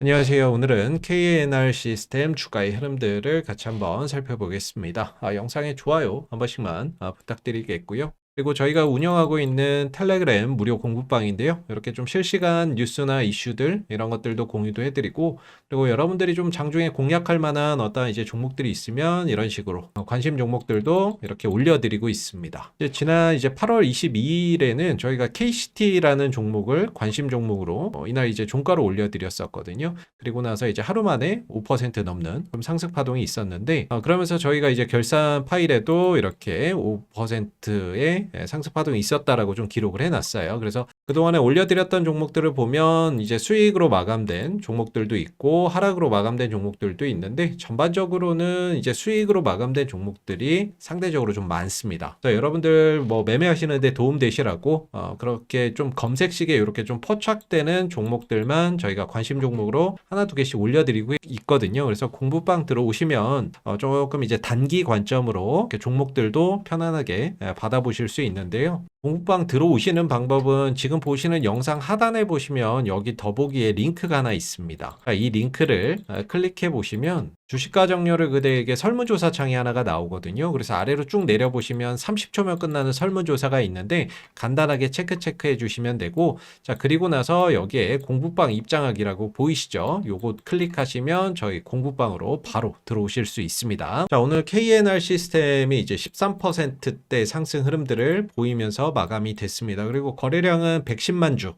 안녕하세요. 오늘은 KNR 시스템 주가의 흐름들을 같이 한번 살펴보겠습니다. 영상에 좋아요 한 번씩만 부탁드리겠고요. 그리고 저희가 운영하고 있는 텔레그램 무료 공부방인데요. 이렇게 좀 실시간 뉴스나 이슈들 이런 것들도 공유도 해드리고, 그리고 여러분들이 좀 장중에 공략할 만한 어떤 이제 종목들이 있으면 이런 식으로 관심 종목들도 이렇게 올려드리고 있습니다. 지난 이제 8월 22일에는 저희가 KCT라는 종목을 관심 종목으로 이날 이제 종가로 올려드렸었거든요. 그리고 나서 이제 하루 만에 5% 넘는 좀 상승 파동이 있었는데, 그러면서 저희가 이제 결산 파일에도 이렇게 5%의 상승 파동이 있었다라고 좀 기록을 해놨어요. 그래서 그동안에 올려드렸던 종목들을 보면 이제 수익으로 마감된 종목들도 있고 하락으로 마감된 종목들도 있는데, 전반적으로는 이제 수익으로 마감된 종목들이 상대적으로 좀 많습니다. 그래서 여러분들 뭐 매매하시는데 도움 되시라고 그렇게 좀 검색식에 이렇게 좀 포착되는 종목들만 저희가 관심 종목으로 하나 두 개씩 올려드리고 있거든요. 그래서 공부방 들어오시면 조금 이제 단기 관점으로 이렇게 종목들도 편안하게 받아보실 수 있는데요. 공부방 들어오시는 방법은 지금 보시는 영상 하단에 보시면 여기 더보기에 링크가 하나 있습니다. 이 링크를 클릭해 보시면 주식가 정렬을 그대에게 설문조사 창이 하나가 나오거든요. 그래서 아래로 쭉 내려보시면 30초면 끝나는 설문조사가 있는데 간단하게 체크해 주시면 되고, 자, 그리고 나서 여기에 공부방 입장하기라고 보이시죠? 요거 클릭하시면 저희 공부방으로 바로 들어오실 수 있습니다. 자, 오늘 KNR 시스템이 이제 13%대 상승 흐름들을 보이면서 마감이 됐습니다. 그리고 거래량은 110만 주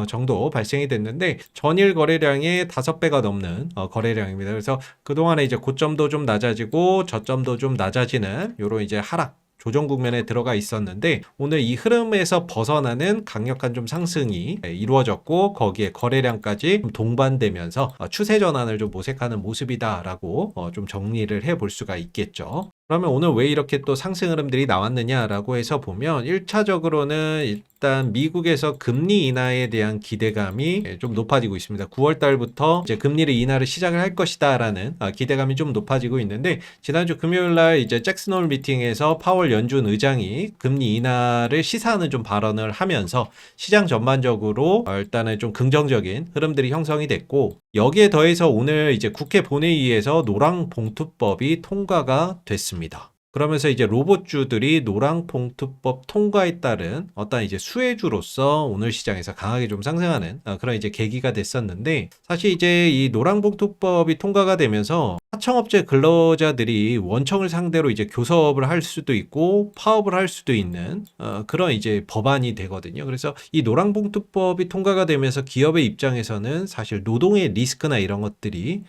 정도 발생이 됐는데, 전일 거래량의 5배가 넘는 거래량입니다. 그래서 그동안에 이제 고점도 좀 낮아지고 저점도 좀 낮아지는 요런 이제 하락 조정 국면에 들어가 있었는데, 오늘 이 흐름에서 벗어나는 강력한 좀 상승이 이루어졌고, 거기에 거래량까지 동반되면서 추세 전환을 좀 모색하는 모습이다라고 좀 정리를 해볼 수가 있겠죠. 그러면 오늘 왜 이렇게 또 상승 흐름들이 나왔느냐라고 해서 보면, 1차적으로는 일단 미국에서 금리 인하에 대한 기대감이 좀 높아지고 있습니다. 9월 달부터 이제 금리를 인하를 시작을 할 것이다라는 기대감이 좀 높아지고 있는데, 지난주 금요일 날 이제 잭슨 홀 미팅에서 파월 연준 의장이 금리 인하를 시사하는 좀 발언을 하면서 시장 전반적으로 일단은 좀 긍정적인 흐름들이 형성이 됐고, 여기에 더해서 오늘 이제 국회 본회의에서 노랑봉투법이 통과가 됐습니다. 그러면서 이제 로봇주들이 노랑봉투법 통과에 따른 어떤 이제 수혜주로서 오늘 시장에서 강하게 좀 상승하는 그런 이제 계기가 됐었는데, 사실 이제 이 노랑봉투법이 통과가 되면서 하청업체 근로자들이 원청을 상대로 이제 교섭을 할 수도 있고 파업을 할 수도 있는 그런 이제 법안이 되거든요. 그래서 이 노랑봉투법이 통과가 되면서 기업의 입장에서는 사실 노동의 리스크나 이런 것들이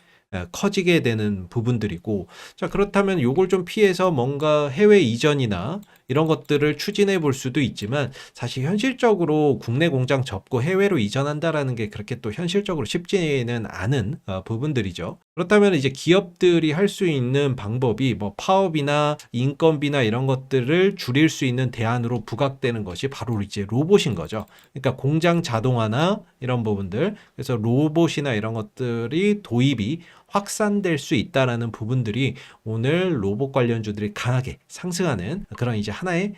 커지게 되는 부분들이고, 자, 그렇다면 요걸 좀 피해서 뭔가 해외 이전이나 이런 것들을 추진해 볼 수도 있지만, 사실 현실적으로 국내 공장 접고 해외로 이전한다라는 게 그렇게 또 현실적으로 쉽지는 않은 부분들이죠. 그렇다면 이제 기업들이 할 수 있는 방법이 뭐 파업이나 인건비나 이런 것들을 줄일 수 있는 대안으로 부각되는 것이 바로 이제 로봇인 거죠. 그러니까 공장 자동화나 이런 부분들, 그래서 로봇이나 이런 것들이 도입이 확산될 수 있다라는 부분들이 오늘 로봇 관련주들이 강하게 상승하는 그런 이제 하나의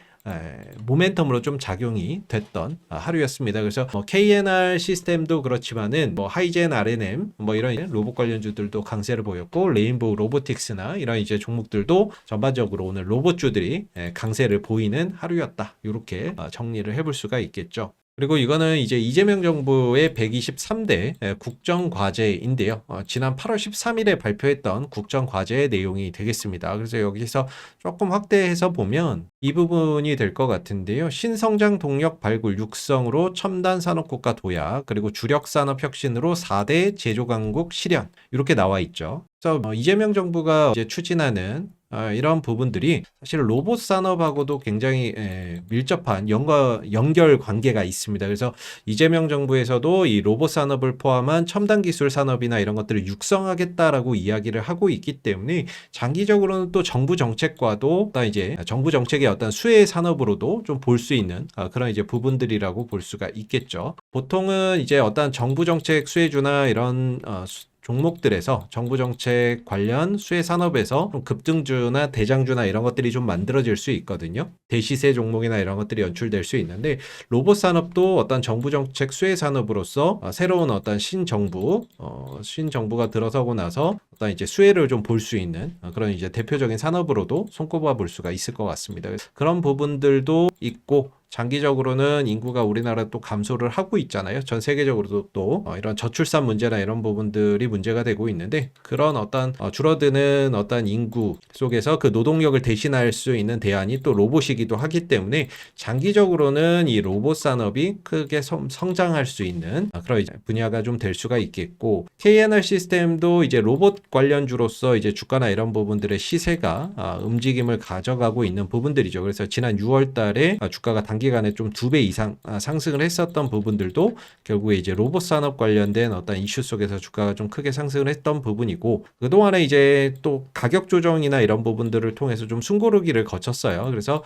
모멘텀으로 좀 작용이 됐던 하루였습니다. 그래서 KNR 시스템도 그렇지만은 하이젠 RNM 이런 로봇 관련주들도 강세를 보였고, 레인보우 로보틱스나 이런 이제 종목들도 전반적으로 오늘 로봇주들이 강세를 보이는 하루였다. 이렇게 정리를 해볼 수가 있겠죠. 그리고 이거는 이제 이재명 정부의 123대 국정과제인데요. 지난 8월 13일에 발표했던 국정과제의 내용이 되겠습니다. 그래서 여기서 조금 확대해서 보면 이 부분이 될 것 같은데요. 신성장 동력 발굴 육성으로 첨단 산업국가 도약, 그리고 주력 산업 혁신으로 4대 제조강국 실현, 이렇게 나와 있죠. 그래서 이재명 정부가 이제 추진하는 이런 부분들이 사실 로봇 산업하고도 굉장히 밀접한 연결 관계가 있습니다. 그래서 이재명 정부에서도 이 로봇 산업을 포함한 첨단 기술 산업이나 이런 것들을 육성하겠다라고 이야기를 하고 있기 때문에, 장기적으로는 또 정부 정책과도 어떤 이제 정부 정책의 어떤 수혜 산업으로도 좀 볼 수 있는 그런 이제 부분들이라고 볼 수가 있겠죠. 보통은 이제 어떤 정부 정책 수혜주나 이런 종목들에서 정부 정책 관련 수혜 산업에서 좀 급등주나 대장주나 이런 것들이 좀 만들어질 수 있거든요. 대시세 종목이나 이런 것들이 연출될 수 있는데 로봇 산업도 어떤 정부 정책 수혜 산업으로서 새로운 어떤 신정부가 들어서고 나서 어떤 이제 수혜를 좀 볼 수 있는 그런 이제 대표적인 산업으로도 손꼽아 볼 수가 있을 것 같습니다. 그래서 그런 부분들도 있고 장기적으로는 인구가 우리나라 또 감소를 하고 있잖아요. 전 세계적으로도 또 이런 저출산 문제나 이런 부분들이 문제가 되고 있는데 그런 어떤 줄어드는 어떤 인구 속에서 그 노동력을 대신할 수 있는 대안이 또 로봇이기도 하기 때문에 장기적으로는 이 로봇 산업이 크게 성장할 수 있는 그런 분야가 좀 될 수가 있겠고 KNR 시스템도 이제 로봇 관련주로서 이제 주가나 이런 부분들의 시세가 움직임을 가져가고 있는 부분들이죠. 그래서 지난 6월 달에 주가가 단기간에 좀 2배 이상 상승을 했었던 부분들도 결국에 이제 로봇 산업 관련된 어떤 이슈 속에서 주가가 좀 크게 상승을 했던 부분이고 그동안에 이제 또 가격 조정이나 이런 부분들을 통해서 좀 숨고르기를 거쳤어요. 그래서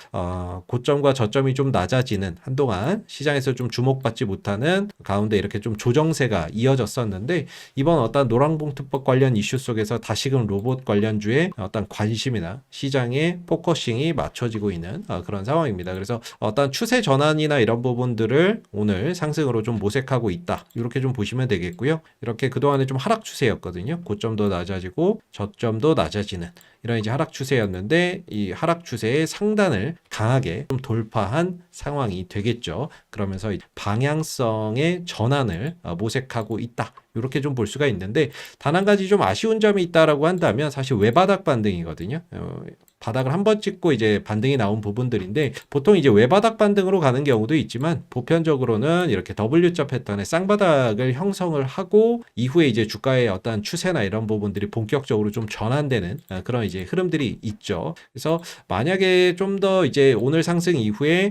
고점과 저점이 좀 낮아지는 한동안 시장에서 좀 주목받지 못하는 가운데 이렇게 좀 조정세가 이어졌었는데 이번 어떤 노란봉투법 관련 이슈 속에서 다시금 로봇 관련주의 어떤 관심이나 시장의 포커싱이 맞춰지고 있는 그런 상황입니다. 그래서 어떤 추세 전환이나 이런 부분들을 오늘 상승으로 좀 모색하고 있다. 이렇게 좀 보시면 되겠고요. 이렇게 그동안에 좀 하락 추세였거든요. 고점도 낮아지고 저점도 낮아지는 이런 이제 하락 추세였는데 이 하락 추세의 상단을 강하게 좀 돌파한 상황이 되겠죠. 그러면서 방향성의 전환을 모색하고 있다. 이렇게 좀 볼 수가 있는데 단 한 가지 좀 아쉬운 점이 있다라고 한다면 사실 외바닥 반등이거든요. 바닥을 한번 찍고 이제 반등이 나온 부분들인데 보통 이제 외바닥 반등으로 가는 경우도 있지만 보편적으로는 이렇게 W자 패턴의 쌍바닥을 형성을 하고 이후에 이제 주가의 어떤 추세나 이런 부분들이 본격적으로 좀 전환되는 그런 이제 흐름들이 있죠. 그래서 만약에 좀 더 이제 오늘 상승 이후에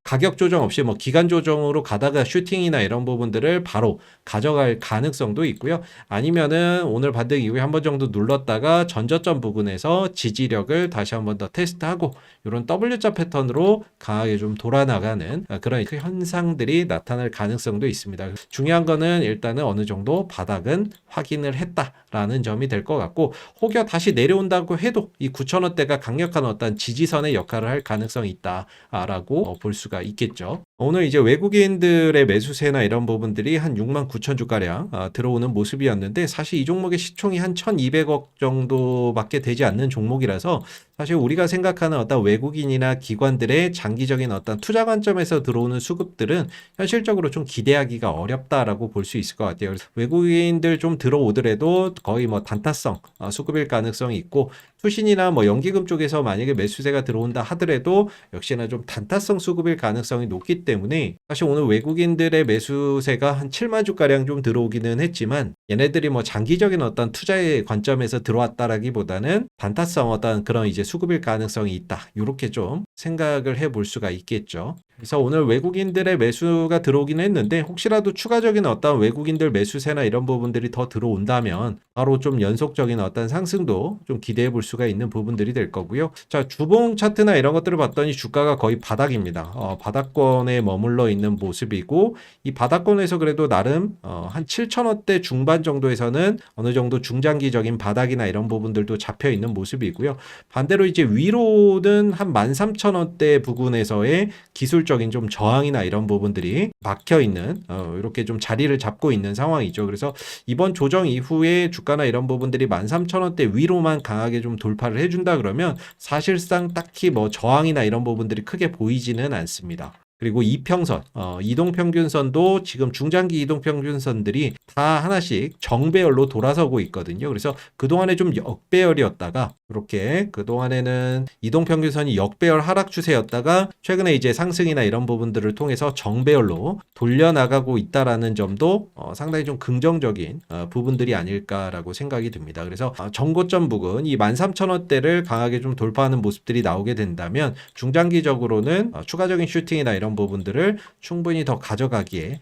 가격 조정 없이 뭐 기간 조정으로 가다가 슈팅이나 이런 부분들을 바로 가져갈 가능성도 있고요. 아니면은 오늘 반등 이후에 한 번 정도 눌렀다가 전저점 부분에서 지지력을 다시 한 번 더 테스트하고 이런 W자 패턴으로 강하게 좀 돌아나가는 그런 현상들이 나타날 가능성도 있습니다. 중요한 거는 일단은 어느 정도 바닥은 확인을 했다라는 점이 될 것 같고 혹여 다시 내려온다고 해도 이 9,000원대가 강력한 어떤 지지선의 역할을 할 가능성이 있다라고 볼 수가 있겠죠. 오늘 이제 외국인들의 매수세나 이런 부분들이 한 69,000주가량 들어오는 모습이었는데 사실 이 종목의 시총이 한 1,200억 정도밖에 되지 않는 종목이라서 사실 우리가 생각하는 어떤 외국인이나 기관들의 장기적인 어떤 투자 관점에서 들어오는 수급들은 현실적으로 좀 기대하기가 어렵다라고 볼 수 있을 것 같아요. 그래서 외국인들 좀 들어오더라도 거의 뭐 단타성 수급일 가능성이 있고 투신이나 뭐 연기금 쪽에서 만약에 매수세가 들어온다 하더라도 역시나 좀 단타성 수급일 가능성이 높기 때문에 사실 오늘 외국인들의 매수세가 한 7만 주가량 좀 들어오기는 했지만 얘네들이 뭐 장기적인 어떤 투자의 관점에서 들어왔다라기보다는 단타성 어떤 그런 이제 수급일 가능성이 있다. 이렇게 좀 생각을 해볼 수가 있겠죠. 그래서 오늘 외국인들의 매수가 들어오긴 했는데 혹시라도 추가적인 어떤 외국인들 매수세나 이런 부분들이 더 들어온다면 바로 좀 연속적인 어떤 상승도 좀 기대해 볼 수가 있는 부분들이 될 거고요. 자, 주봉 차트나 이런 것들을 봤더니 주가가 거의 바닥입니다. 바닥권에 머물러 있는 모습이고 이 바닥권에서 그래도 나름 한 7,000원대 중반 정도에서는 어느 정도 중장기적인 바닥이나 이런 부분들도 잡혀 있는 모습이고요. 반대로 이제 위로는 한 13,000원대 부근에서의 기술적인 좀 저항이나 이런 부분들이 막혀 있는 이렇게 좀 자리를 잡고 있는 상황이죠. 그래서 이번 조정 이후에 주가나 이런 부분들이 13,000원대 위로만 강하게 좀 돌파를 해준다 그러면 사실상 딱히 뭐 저항이나 이런 부분들이 크게 보이지는 않습니다. 그리고 이평선, 이동평균선도 지금 중장기 이동평균선들이 다 하나씩 정배열로 돌아서고 있거든요. 그래서 그동안에 좀 역배열이었다가 이렇게 그동안에는 이동평균선이 역배열 하락 추세였다가 최근에 이제 상승이나 이런 부분들을 통해서 정배열로 돌려나가고 있다라는 점도 상당히 좀 긍정적인 부분들이 아닐까라고 생각이 듭니다. 그래서 정고점 부근 이 13,000원대를 강하게 좀 돌파하는 모습들이 나오게 된다면 중장기적으로는 추가적인 슈팅이나 이런 부분들을 충분히 더 가져가기에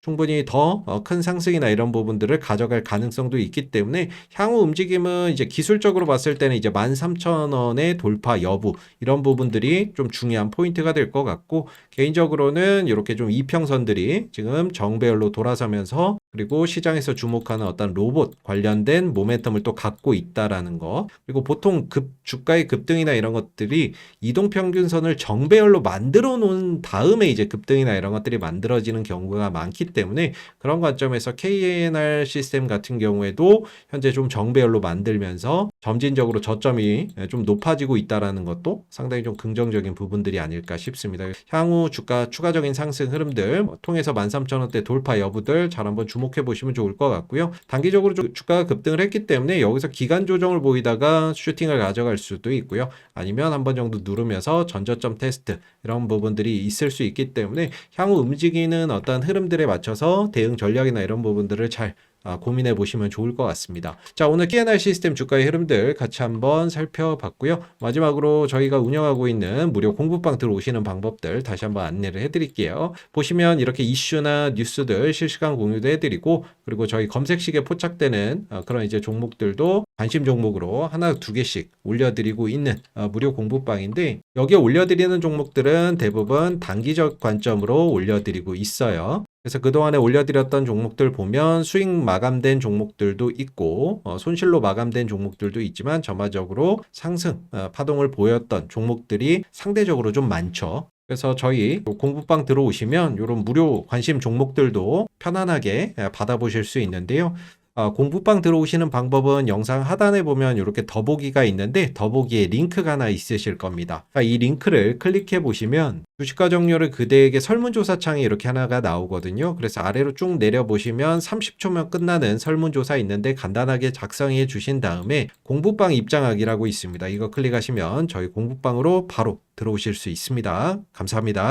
충분히 더 큰 상승이나 이런 부분들을 가져갈 가능성도 있기 때문에 향후 움직임은 이제 기술적으로 봤을 때는 이제 13,000원의 돌파 여부 이런 부분들이 좀 중요한 포인트가 될 것 같고 개인적으로는 이렇게 좀 이평선들이 지금 정배열로 돌아서면서 그리고 시장에서 주목하는 어떤 로봇 관련된 모멘텀을 또 갖고 있다라는 거. 그리고 보통 주가의 급등이나 이런 것들이 이동평균선을 정배열로 만들어 놓은 다음에 이제 급등이나 이런 것들이 만들어지는 경우가 많기 때문에 그런 관점에서 KNR 시스템 같은 경우에도 현재 좀 정배열로 만들면서 점진적으로 저점이 좀 높아지고 있다라는 것도 상당히 좀 긍정적인 부분들이 아닐까 싶습니다. 향후 주가 추가적인 상승 흐름들 통해서 13,000원대 돌파 여부들 잘 한번 주목해 보시면 좋을 것 같고요. 단기적으로 주가가 급등을 했기 때문에 여기서 기간 조정을 보이다가 슈팅을 가져갈 수도 있고요. 아니면 한 번 정도 누르면서 전저점 테스트 이런 부분들이 있을 수 있기 때문에 향후 움직이는 어떤 흐름들에 맞춰서 대응 전략이나 이런 부분들을 잘 고민해 보시면 좋을 것 같습니다. 자, 오늘 KNR 시스템 주가의 흐름들 같이 한번 살펴봤고요. 마지막으로 저희가 운영하고 있는 무료 공부방 들어오시는 방법들 다시 한번 안내를 해드릴게요. 보시면 이렇게 이슈나 뉴스들 실시간 공유도 해드리고, 그리고 저희 검색식에 포착되는 그런 이제 종목들도 관심 종목으로 하나 두 개씩 올려드리고 있는 무료 공부방인데, 여기에 올려드리는 종목들은 대부분 단기적 관점으로 올려드리고 있어요. 그래서 그동안에 올려드렸던 종목들 보면 수익 마감된 종목들도 있고 손실로 마감된 종목들도 있지만 전반적으로 상승 파동을 보였던 종목들이 상대적으로 좀 많죠. 그래서 저희 공부방 들어오시면 이런 무료 관심 종목들도 편안하게 받아보실 수 있는데요. 공부방 들어오시는 방법은 영상 하단에 보면 이렇게 더보기가 있는데 더보기에 링크가 하나 있으실 겁니다. 이 링크를 클릭해 보시면 주식과 정료를 그대에게 설문조사 창이 이렇게 하나가 나오거든요. 그래서 아래로 쭉 내려보시면 30초면 끝나는 설문조사 있는데 간단하게 작성해 주신 다음에 공부방 입장하기라고 있습니다. 이거 클릭하시면 저희 공부방으로 바로 들어오실 수 있습니다. 감사합니다.